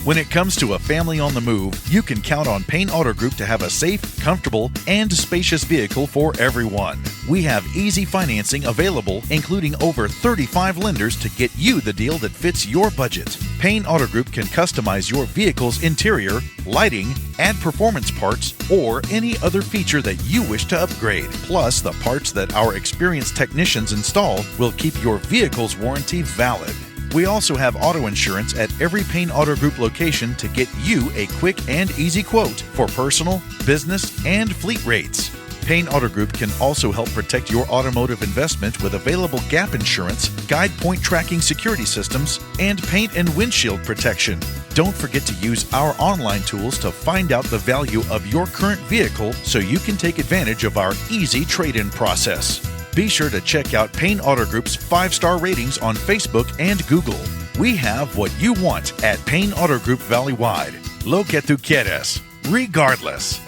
When it comes to a family on the move, you can count on Payne Auto Group to have a safe, comfortable, and spacious vehicle for everyone. We have easy financing available, including over 35 lenders to get you the deal that fits your budget. Payne Auto Group can customize your vehicle's interior, lighting, add performance parts, or any other feature that you wish to upgrade. Plus, the parts that our experienced technicians install will keep your vehicle's warranty valid. We also have auto insurance at every Payne Auto Group location to get you a quick and easy quote for personal, business, and fleet rates. Payne Auto Group can also help protect your automotive investment with available gap insurance, guide point tracking security systems, and paint and windshield protection. Don't forget to use our online tools to find out the value of your current vehicle so you can take advantage of our easy trade-in process. Be sure to check out Payne Auto Group's 5-star ratings on Facebook and Google. We have what you want at Payne Auto Group Valley-wide. Lo que tú quieres, regardless.